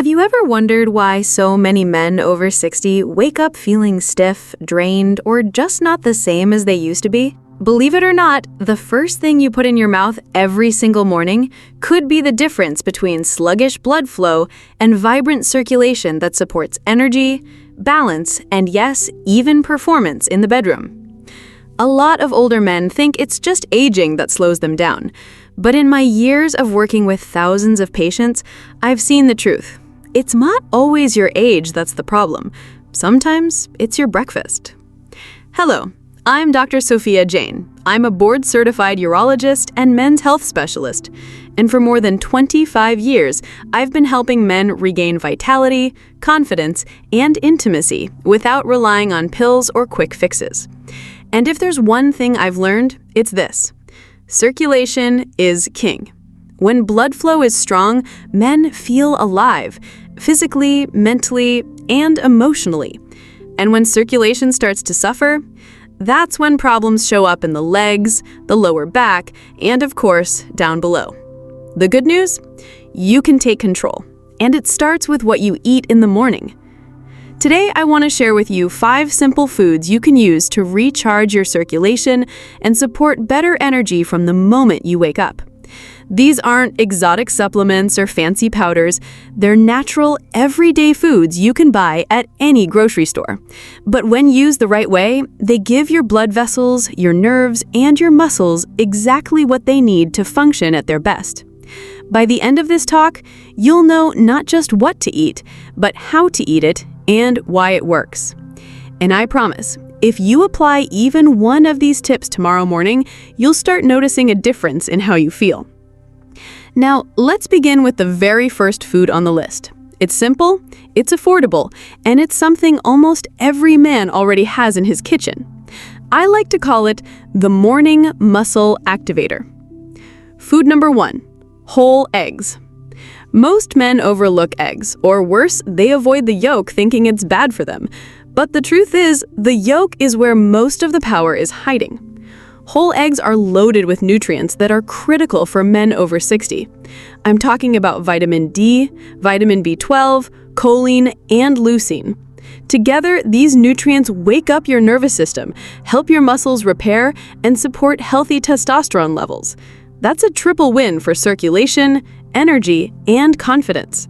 Have you ever wondered why so many men over 60 wake up feeling stiff, drained, or just not the same as they used to be? Believe it or not, the first thing you put in your mouth every single morning could be the difference between sluggish blood flow and vibrant circulation that supports energy, balance, and yes, even performance in the bedroom. A lot of older men think it's just aging that slows them down. But in my years of working with thousands of patients, I've seen the truth. It's not always your age that's the problem. Sometimes it's your breakfast. Hello, I'm Dr. Sophia Jain. I'm a board-certified urologist and men's health specialist. And for more than 25 years, I've been helping men regain vitality, confidence, and intimacy without relying on pills or quick fixes. And if there's one thing I've learned, it's this. Circulation is king. When blood flow is strong, men feel alive, physically, mentally, and emotionally. And when circulation starts to suffer, that's when problems show up in the legs, the lower back, and of course, down below. The good news? You can take control, and it starts with what you eat in the morning. Today, I want to share with you 5 simple foods you can use to recharge your circulation and support better energy from the moment you wake up. These aren't exotic supplements or fancy powders. They're natural, everyday foods you can buy at any grocery store. But when used the right way, they give your blood vessels, your nerves, and your muscles exactly what they need to function at their best. By the end of this talk, you'll know not just what to eat, but how to eat it and why it works. And I promise, if you apply even one of these tips tomorrow morning, you'll start noticing a difference in how you feel. Now, let's begin with the very first food on the list. It's simple, it's affordable, and it's something almost every man already has in his kitchen. I like to call it the morning muscle activator. Food number 1, whole eggs. Most men overlook eggs, or worse, they avoid the yolk thinking it's bad for them. But the truth is, the yolk is where most of the power is hiding. Whole eggs are loaded with nutrients that are critical for men over 60. I'm talking about vitamin D, vitamin B12, choline, and leucine. Together, these nutrients wake up your nervous system, help your muscles repair, and support healthy testosterone levels. That's a triple win for circulation, energy, and confidence.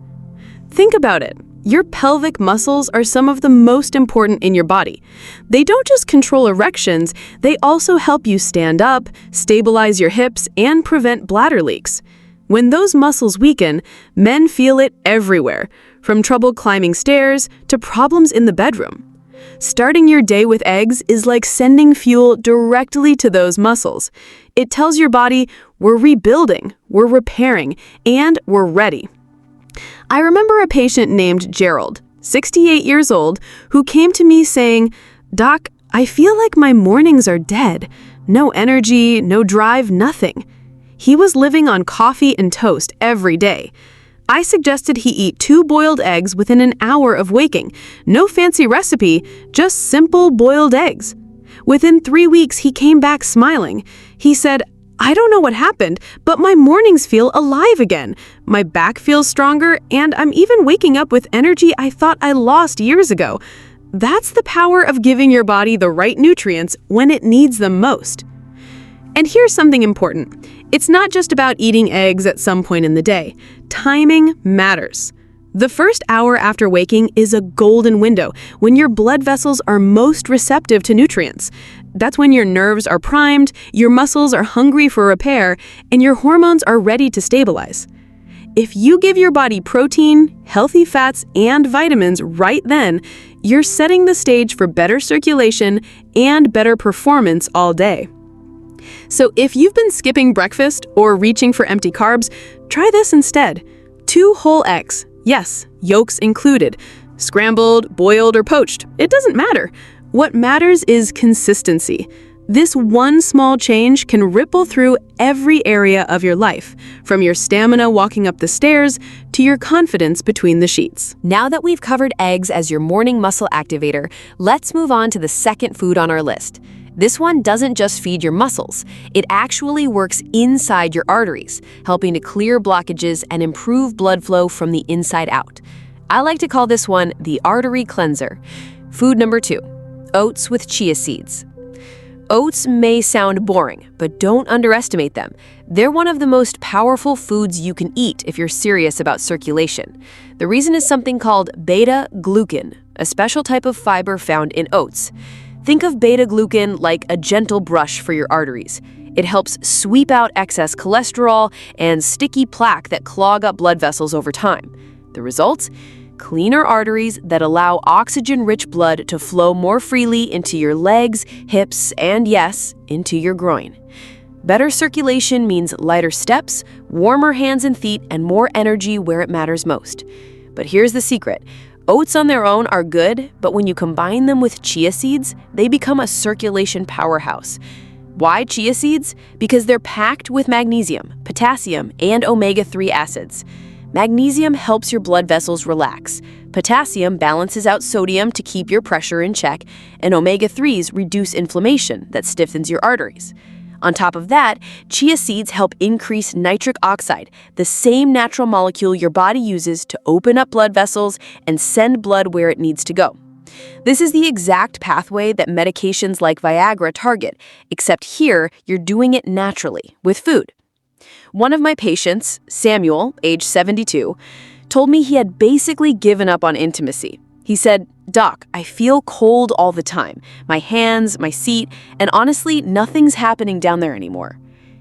Think about it. Your pelvic muscles are some of the most important in your body. They don't just control erections, they also help you stand up, stabilize your hips, and prevent bladder leaks. When those muscles weaken, men feel it everywhere, from trouble climbing stairs to problems in the bedroom. Starting your day with eggs is like sending fuel directly to those muscles. It tells your body, we're rebuilding, we're repairing, and we're ready. I remember a patient named Gerald, 68 years old, who came to me saying, "Doc, I feel like my mornings are dead. No energy, no drive, nothing." He was living on coffee and toast every day. I suggested he eat 2 boiled eggs within an hour of waking. No fancy recipe, just simple boiled eggs. Within 3 weeks, he came back smiling. He said, "I don't know what happened, but my mornings feel alive again. My back feels stronger, and I'm even waking up with energy I thought I lost years ago." That's the power of giving your body the right nutrients when it needs them most. And here's something important. It's not just about eating eggs at some point in the day. Timing matters. The first hour after waking is a golden window when your blood vessels are most receptive to nutrients. That's when your nerves are primed, your muscles are hungry for repair, and your hormones are ready to stabilize. If you give your body protein, healthy fats, and vitamins right then, you're setting the stage for better circulation and better performance all day. So if you've been skipping breakfast or reaching for empty carbs, try this instead. 2 whole eggs. Yes, yolks included. Scrambled, boiled, or poached. It doesn't matter. What matters is consistency. This one small change can ripple through every area of your life, from your stamina walking up the stairs to your confidence between the sheets. Now that we've covered eggs as your morning muscle activator, let's move on to the second food on our list. This one doesn't just feed your muscles. It actually works inside your arteries, helping to clear blockages and improve blood flow from the inside out. I like to call this one the artery cleanser. Food number 2, oats with chia seeds. Oats may sound boring, but don't underestimate them. They're one of the most powerful foods you can eat if you're serious about circulation. The reason is something called beta-glucan, a special type of fiber found in oats. Think of beta-glucan like a gentle brush for your arteries. It helps sweep out excess cholesterol and sticky plaque that clog up blood vessels over time. The result? Cleaner arteries that allow oxygen-rich blood to flow more freely into your legs, hips, and yes, into your groin. Better circulation means lighter steps, warmer hands and feet, and more energy where it matters most. But here's the secret. Oats on their own are good, but when you combine them with chia seeds, they become a circulation powerhouse. Why chia seeds? Because they're packed with magnesium, potassium, and omega-3 acids. Magnesium helps your blood vessels relax. Potassium balances out sodium to keep your pressure in check, and omega-3s reduce inflammation that stiffens your arteries. On top of that, chia seeds help increase nitric oxide, the same natural molecule your body uses to open up blood vessels and send blood where it needs to go. This is the exact pathway that medications like Viagra target, except here you're doing it naturally, with food. One of my patients, Samuel, age 72, told me he had basically given up on intimacy. He said, "Doc, I feel cold all the time. My hands, my seat, and honestly, nothing's happening down there anymore."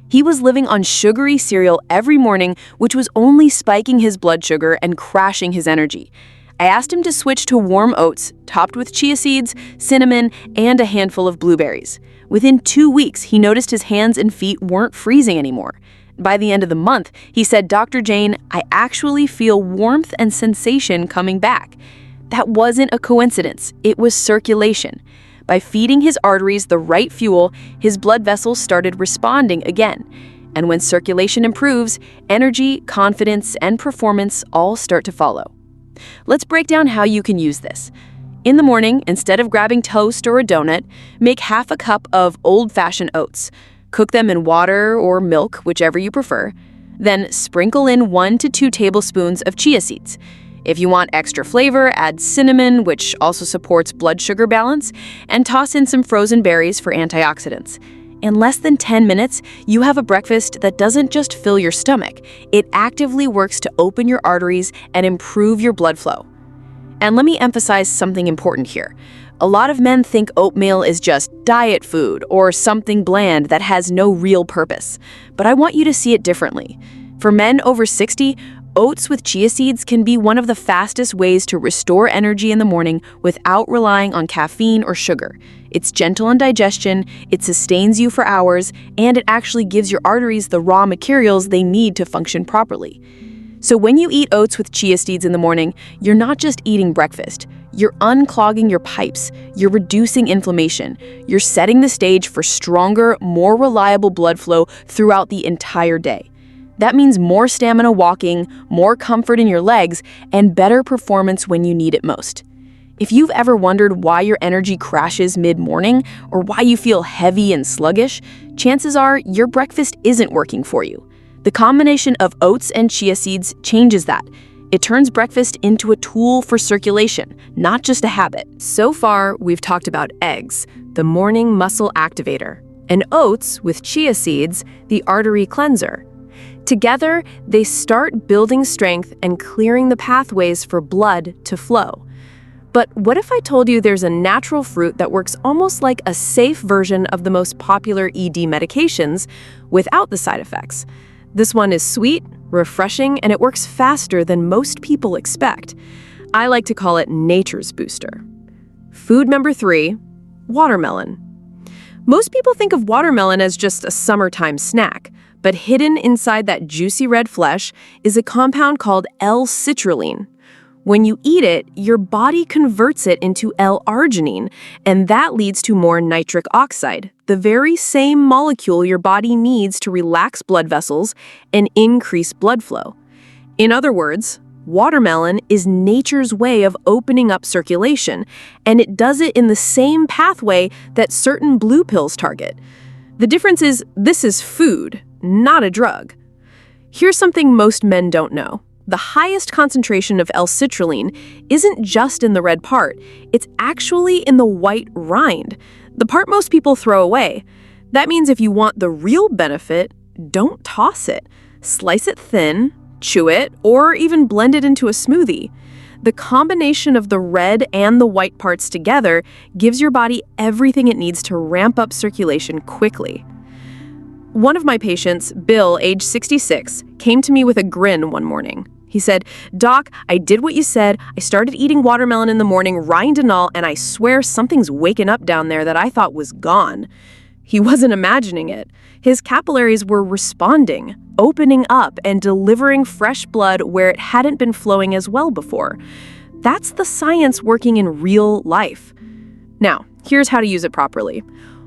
He was living on sugary cereal every morning, which was only spiking his blood sugar and crashing his energy. I asked him to switch to warm oats, topped with chia seeds, cinnamon, and a handful of blueberries. Within 2 weeks, he noticed his hands and feet weren't freezing anymore. By the end of the month, he said, "Dr. Jain, I actually feel warmth and sensation coming back." That wasn't a coincidence. It was circulation. By feeding his arteries the right fuel, his blood vessels started responding again. And when circulation improves, energy, confidence, and performance all start to follow. Let's break down how you can use this. In the morning, instead of grabbing toast or a donut, make half a cup of old-fashioned oats. Cook them in water or milk, whichever you prefer. Then sprinkle in 1 to 2 tablespoons of chia seeds. If you want extra flavor, add cinnamon, which also supports blood sugar balance, and toss in some frozen berries for antioxidants. In less than 10 minutes, you have a breakfast that doesn't just fill your stomach. It actively works to open your arteries and improve your blood flow. And let me emphasize something important here. A lot of men think oatmeal is just diet food or something bland that has no real purpose. But I want you to see it differently. For men over 60, oats with chia seeds can be one of the fastest ways to restore energy in the morning without relying on caffeine or sugar. It's gentle on digestion, it sustains you for hours, and it actually gives your arteries the raw materials they need to function properly. So when you eat oats with chia seeds in the morning, you're not just eating breakfast. You're unclogging your pipes, you're reducing inflammation, you're setting the stage for stronger, more reliable blood flow throughout the entire day. That means more stamina walking, more comfort in your legs, and better performance when you need it most. If you've ever wondered why your energy crashes mid-morning or why you feel heavy and sluggish, chances are your breakfast isn't working for you. The combination of oats and chia seeds changes that. It turns breakfast into a tool for circulation, not just a habit. So far, we've talked about eggs, the morning muscle activator, and oats with chia seeds, the artery cleanser. Together, they start building strength and clearing the pathways for blood to flow. But what if I told you there's a natural fruit that works almost like a safe version of the most popular ED medications without the side effects? This one is sweet, refreshing, and it works faster than most people expect. I like to call it nature's booster. Food number 3, watermelon. Most people think of watermelon as just a summertime snack, but hidden inside that juicy red flesh is a compound called L-citrulline. When you eat it, your body converts it into L-arginine, and that leads to more nitric oxide, the very same molecule your body needs to relax blood vessels and increase blood flow. In other words, watermelon is nature's way of opening up circulation, and it does it in the same pathway that certain blue pills target. The difference is this is food, not a drug. Here's something most men don't know. The highest concentration of L-citrulline isn't just in the red part, it's actually in the white rind, the part most people throw away. That means if you want the real benefit, don't toss it. Slice it thin, chew it, or even blend it into a smoothie. The combination of the red and the white parts together gives your body everything it needs to ramp up circulation quickly. One of my patients, Bill, age 66, came to me with a grin one morning. He said, "Doc, I did what you said. I started eating watermelon in the morning, rind and all, and I swear something's waking up down there that I thought was gone." He wasn't imagining it. His capillaries were responding, opening up and delivering fresh blood where it hadn't been flowing as well before. That's the science working in real life. Now, here's how to use it properly.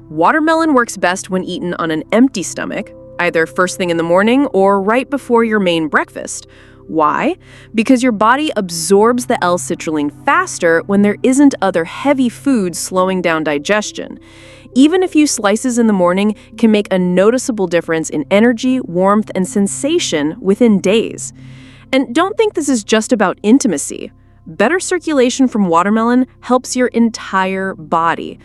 Watermelon works best when eaten on an empty stomach, either first thing in the morning or right before your main breakfast. Why? Because your body absorbs the L-citrulline faster when there isn't other heavy food slowing down digestion. Even a few slices in the morning can make a noticeable difference in energy, warmth, and sensation within days. And don't think this is just about intimacy. Better circulation from watermelon helps your entire body.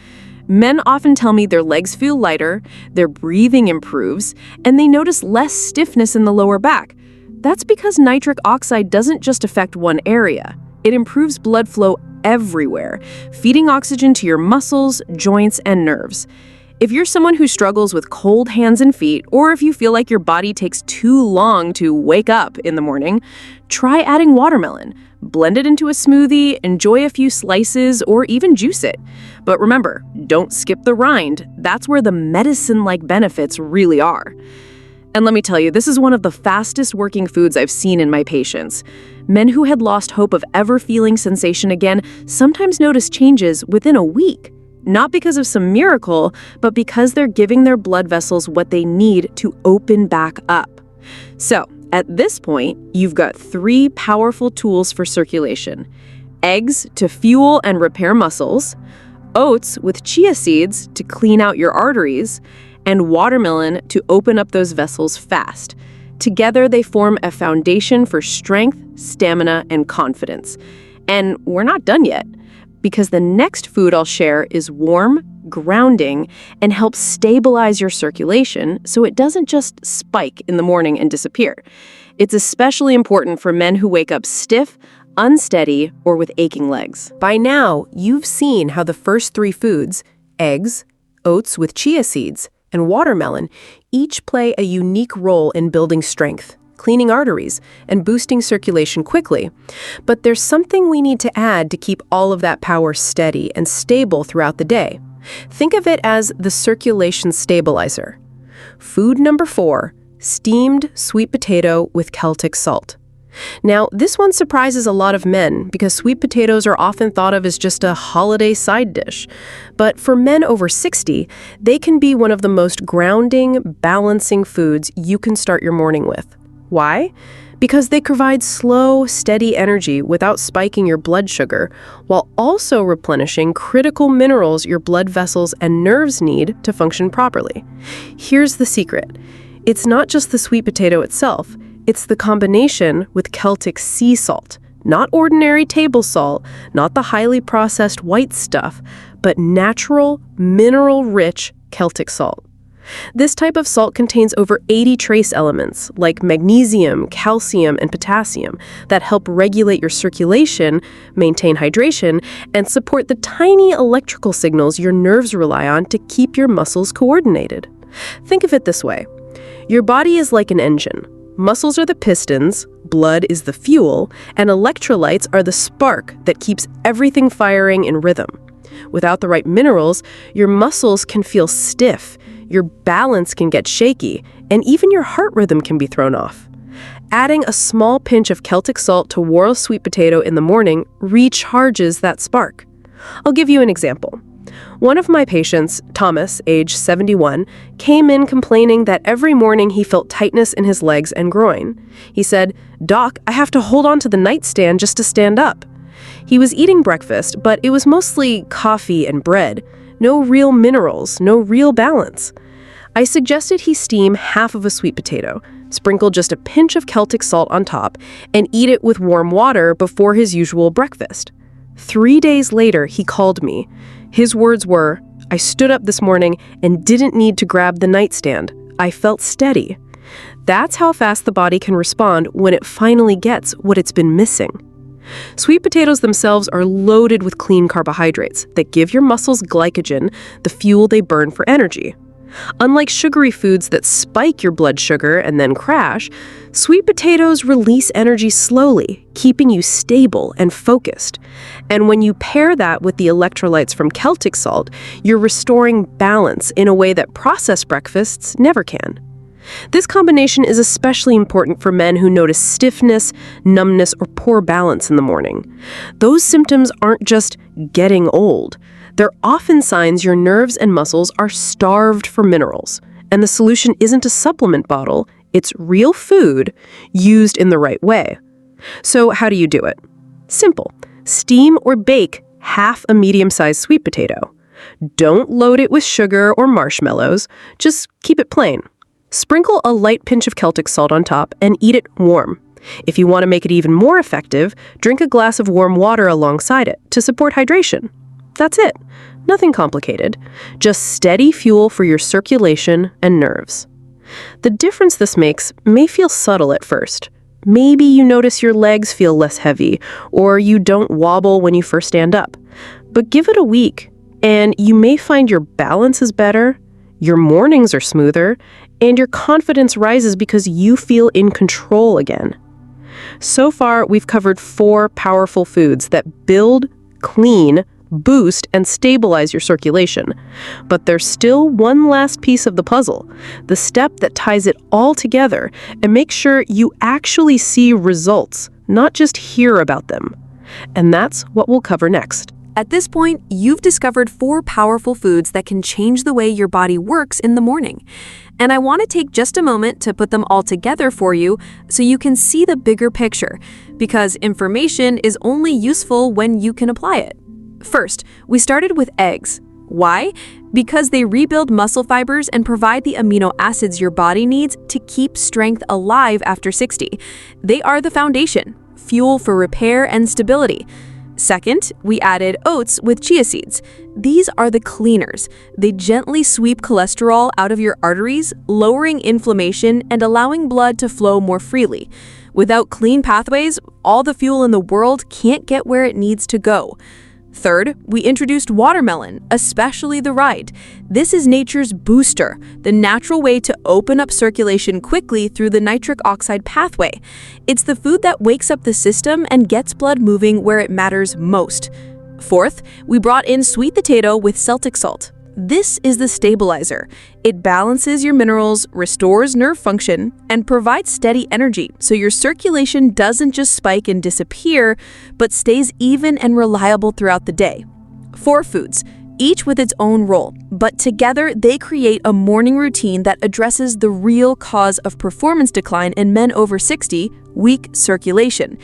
Men often tell me their legs feel lighter, their breathing improves, and they notice less stiffness in the lower back. That's because nitric oxide doesn't just affect one area. It improves blood flow everywhere, feeding oxygen to your muscles, joints, and nerves. If you're someone who struggles with cold hands and feet, or if you feel like your body takes too long to wake up in the morning, try adding watermelon. Blend it into a smoothie, enjoy a few slices, or even juice it. But remember, don't skip the rind. That's where the medicine-like benefits really are. And let me tell you, this is one of the fastest working foods I've seen in my patients. Men who had lost hope of ever feeling sensation again sometimes notice changes within a week. Not because of some miracle, but because they're giving their blood vessels what they need to open back up. So, at this point, you've got 3 powerful tools for circulation. Eggs to fuel and repair muscles, oats with chia seeds to clean out your arteries, and watermelon to open up those vessels fast. Together, they form a foundation for strength, stamina, and confidence. And we're not done yet, because the next food I'll share is warm, grounding, and helps stabilize your circulation so it doesn't just spike in the morning and disappear. It's especially important for men who wake up stiff, unsteady, or with aching legs. By now, you've seen how the first 3 foods, eggs, oats with chia seeds, and watermelon, each play a unique role in building strength, cleaning arteries, and boosting circulation quickly. But there's something we need to add to keep all of that power steady and stable throughout the day. Think of it as the circulation stabilizer. Food number 4, steamed sweet potato with Celtic salt. Now, this one surprises a lot of men because sweet potatoes are often thought of as just a holiday side dish. But for men over 60, they can be one of the most grounding, balancing foods you can start your morning with. Why? Because they provide slow, steady energy without spiking your blood sugar, while also replenishing critical minerals your blood vessels and nerves need to function properly. Here's the secret. It's not just the sweet potato itself. It's the combination with Celtic sea salt, not ordinary table salt, not the highly processed white stuff, but natural, mineral-rich Celtic salt. This type of salt contains over 80 trace elements, like magnesium, calcium, and potassium, that help regulate your circulation, maintain hydration, and support the tiny electrical signals your nerves rely on to keep your muscles coordinated. Think of it this way. Your body is like an engine. Muscles are the pistons, blood is the fuel, and electrolytes are the spark that keeps everything firing in rhythm. Without the right minerals, your muscles can feel stiff, your balance can get shaky, and even your heart rhythm can be thrown off. Adding a small pinch of Celtic salt to Warl sweet potato in the morning recharges that spark. I'll give you an example. One of my patients, Thomas, age 71, came in complaining that every morning he felt tightness in his legs and groin. He said, "Doc, I have to hold on to the nightstand just to stand up." He was eating breakfast, but it was mostly coffee and bread. No real minerals, no real balance. I suggested he steam half of a sweet potato, sprinkle just a pinch of Celtic salt on top, and eat it with warm water before his usual breakfast. 3 days later, he called me. His words were, "I stood up this morning and didn't need to grab the nightstand. I felt steady." That's how fast the body can respond when it finally gets what it's been missing. Sweet potatoes themselves are loaded with clean carbohydrates that give your muscles glycogen, the fuel they burn for energy. Unlike sugary foods that spike your blood sugar and then crash, sweet potatoes release energy slowly, keeping you stable and focused. And when you pair that with the electrolytes from Celtic salt, you're restoring balance in a way that processed breakfasts never can. This combination is especially important for men who notice stiffness, numbness, or poor balance in the morning. Those symptoms aren't just getting old. They're often signs your nerves and muscles are starved for minerals. And the solution isn't a supplement bottle, it's real food used in the right way. So how do you do it? Simple. Steam or bake half a medium-sized sweet potato. Don't load it with sugar or marshmallows, just keep it plain. Sprinkle a light pinch of Celtic salt on top and eat it warm. If you want to make it even more effective, drink a glass of warm water alongside it to support hydration. That's it. Nothing complicated. Just steady fuel for your circulation and nerves. The difference this makes may feel subtle at first. Maybe you notice your legs feel less heavy, or you don't wobble when you first stand up. But give it a week, and you may find your balance is better, your mornings are smoother, and your confidence rises because you feel in control again. So far, we've covered 4 powerful foods that build, clean, boost, and stabilize your circulation. But there's still one last piece of the puzzle, the step that ties it all together and makes sure you actually see results, not just hear about them. And that's what we'll cover next. At this point, you've discovered 4 powerful foods that can change the way your body works in the morning. And I want to take just a moment to put them all together for you so you can see the bigger picture, because information is only useful when you can apply it. First, we started with eggs. Why? Because they rebuild muscle fibers and provide the amino acids your body needs to keep strength alive after 60. They are the foundation, fuel for repair and stability. Second, we added oats with chia seeds. These are the cleaners. They gently sweep cholesterol out of your arteries, lowering inflammation and allowing blood to flow more freely. Without clean pathways, all the fuel in the world can't get where it needs to go. Third, we introduced watermelon, especially the rind. This is nature's booster, the natural way to open up circulation quickly through the nitric oxide pathway. It's the food that wakes up the system and gets blood moving where it matters most. Fourth, we brought in sweet potato with Celtic salt. This is the stabilizer. It balances your minerals, restores nerve function, and provides steady energy so your circulation doesn't just spike and disappear, but stays even and reliable throughout the day. 4 foods, each with its own role, but together they create a morning routine that addresses the real cause of performance decline in men over 60, weak circulation.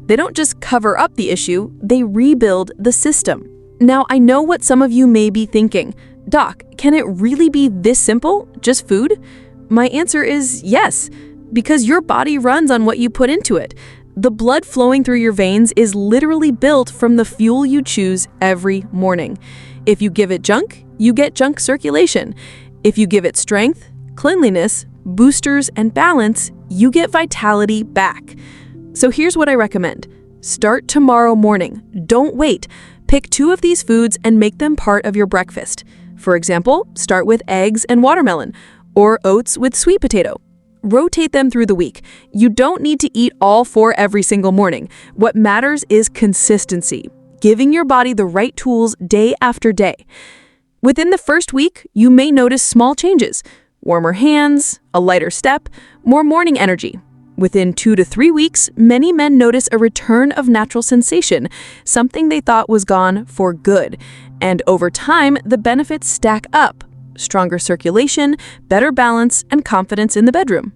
They don't just cover up the issue, they rebuild the system. Now, I know what some of you may be thinking. Doc, can it really be this simple? Just food? My answer is yes, because your body runs on what you put into it. The blood flowing through your veins is literally built from the fuel you choose every morning. If you give it junk, you get junk circulation. If you give it strength, cleanliness, boosters, and balance, you get vitality back. So here's what I recommend. Start tomorrow morning. Don't wait. Pick 2 of these foods and make them part of your breakfast. For example, start with eggs and watermelon, or oats with sweet potato. Rotate them through the week. You don't need to eat all 4 every single morning. What matters is consistency, giving your body the right tools day after day. Within the first week, you may notice small changes: warmer hands, a lighter step, more morning energy. Within 2 to 3 weeks, many men notice a return of natural sensation, something they thought was gone for good. And over time, the benefits stack up: stronger circulation, better balance, and confidence in the bedroom.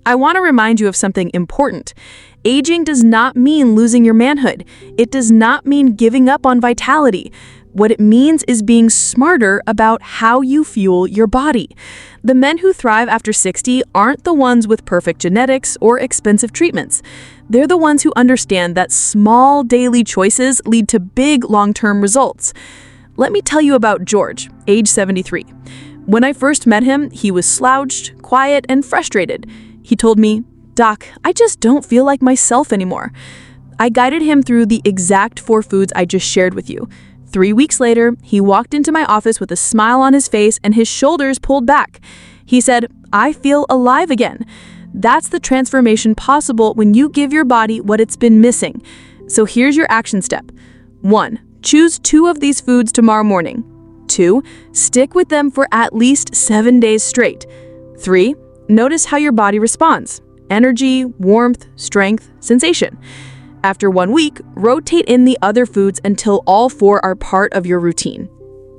I want to remind you of something important. Aging does not mean losing your manhood. It does not mean giving up on vitality. What it means is being smarter about how you fuel your body. The men who thrive after 60 aren't the ones with perfect genetics or expensive treatments. They're the ones who understand that small daily choices lead to big long-term results. Let me tell you about George, age 73. When I first met him, he was slouched, quiet, and frustrated. He told me, "Doc, I just don't feel like myself anymore." I guided him through the exact 4 foods I just shared with you. 3 weeks later, he walked into my office with a smile on his face and his shoulders pulled back. He said, "I feel alive again." That's the transformation possible when you give your body what it's been missing. So here's your action step. 1. Choose 2 of these foods tomorrow morning. 2. Stick with them for at least 7 days straight. 3. Notice how your body responds. Energy, warmth, strength, sensation. After 1 week, rotate in the other foods until all 4 are part of your routine.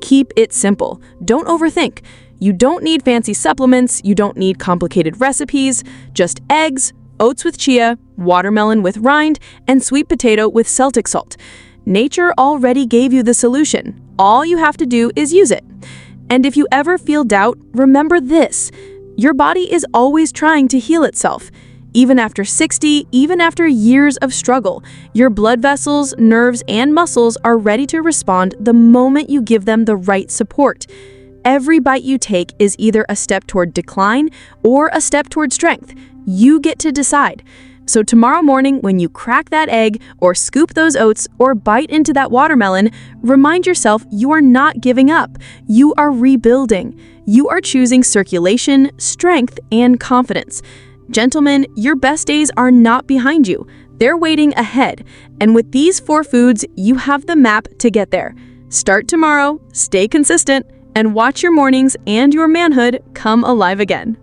Keep it simple. Don't overthink. You don't need fancy supplements. You don't need complicated recipes. Just eggs, oats with chia, watermelon with rind, and sweet potato with Celtic salt. Nature already gave you the solution. All you have to do is use it. And if you ever feel doubt, remember this. Your body is always trying to heal itself. Even after 60, even after years of struggle, your blood vessels, nerves, and muscles are ready to respond the moment you give them the right support. Every bite you take is either a step toward decline or a step toward strength. You get to decide. So tomorrow morning, when you crack that egg or scoop those oats or bite into that watermelon, remind yourself you are not giving up. You are rebuilding. You are choosing circulation, strength, and confidence. Gentlemen, your best days are not behind you. They're waiting ahead. And with these 4 foods, you have the map to get there. Start tomorrow, stay consistent, and watch your mornings and your manhood come alive again.